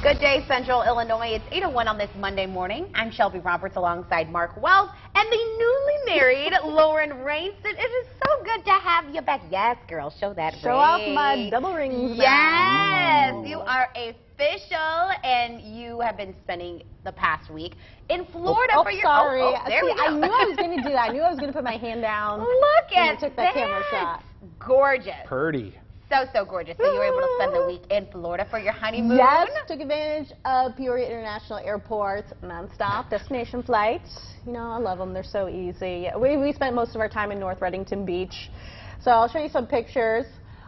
Good day, Central Illinois. It's 8:01 on this Monday morning. I'm Shelby Roberts alongside Mark Wells and the newly married Lauren Rainston. It is so good to have you back. Yes, girl, show that Show ring. off my double rings. Yes, you are official, and you have been spending the past week in Florida for your. Sorry. There we go. I knew I was going to do that. I knew I was going to put my hand down. Look when at I took that camera shot. Gorgeous. Purdy. So gorgeous. So you were able to spend the week in Florida for your honeymoon? Yes, took advantage of Peoria International Airport's nonstop destination flights. You know, I love them. They're so easy. We spent most of our time in North Reddington Beach. So I'll show you some pictures.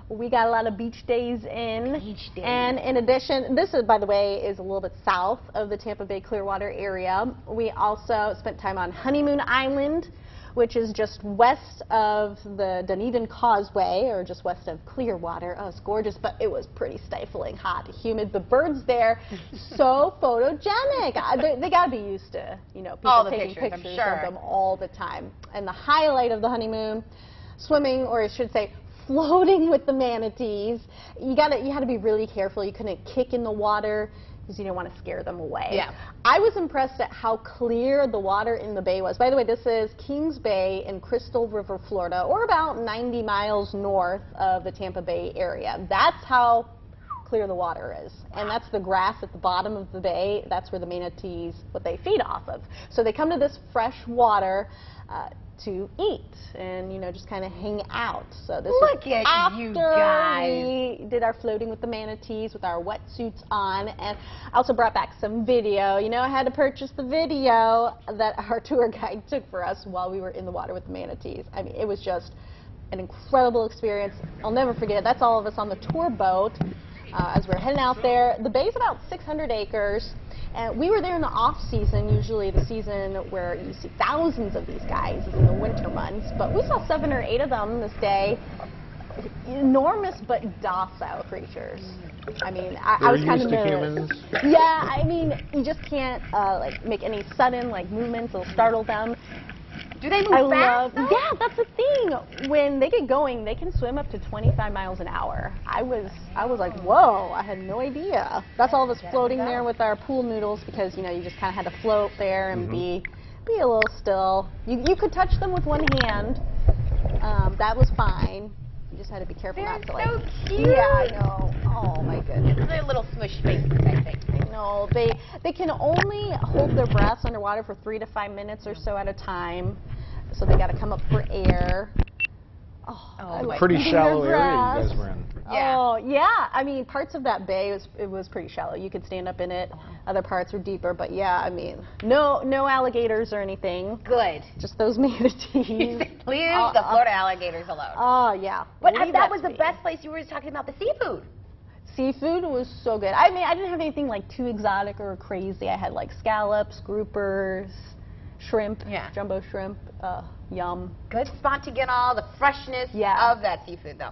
We got a lot of beach days in. Beach days. And in addition, this is, by the way, is a little bit south of the Tampa Bay Clearwater area. We also spent time on Honeymoon Island, which is just west of the Dunedin Causeway, or just west of Clearwater. Oh, it's gorgeous, but it was pretty stifling, hot, humid. The birds there, so photogenic. They got to be used to, you know, people taking pictures of them all the time. And the highlight of the honeymoon, swimming, or I should say, floating with the manatees. You had to be really careful. You couldn't kick in the water, because you didn't want to scare them away. Yeah. I was impressed at how clear the water in the bay was. By the way, this is Kings Bay in Crystal River, Florida, or about 90 miles north of the Tampa Bay area. That's how clear the water is. And that's the grass at the bottom of the bay. That's where the manatees, what they feed off of. So they come to this fresh water to eat and, you know, just kind of hang out. So this Look at after you guys. we did our floating with the manatees with our wetsuits on, and I also brought back some video. You know, I had to purchase the video that our tour guide took for us while we were in the water with the manatees. I mean, it was just an incredible experience. I'll never forget it. That's all of us on the tour boat as we're heading out there. The bay's about 600 acres. And we were there in the off-season. Usually the season where you see thousands of these guys is in the winter months. But we saw 7 or 8 of them this day. Enormous but docile creatures. I mean, I was kind of nervous. Yeah, I mean, you just can't like make any sudden movements. It'll startle them. Do they move fast? Yeah, that's the thing. When they get going, they can swim up to 25 miles an hour. I was like, whoa, I had no idea. That's all of us floating there with our pool noodles, because, you know, you just kind of had to float there and be a little still. You could touch them with one hand. That was fine. You just had to be careful not to so cute. Yeah, I know. Oh my goodness. They're little smush faces, I think. I know. They can only hold their breaths underwater for 3 to 5 minutes or so at a time. So they got to come up for air. Pretty shallow area you guys were in. Yeah. Oh, yeah. I mean, parts of that bay, it was pretty shallow. You could stand up in it. Other parts were deeper. But, yeah, I mean, no alligators or anything. Good. Just those manatees. Leave the Florida alligators alone. Oh, yeah. But that was the best place. You were just talking about the seafood. Seafood was so good. I mean, I didn't have anything too exotic or crazy. I had scallops, groupers, shrimp, jumbo shrimp, yum. Good spot to get all the freshness of that seafood, though.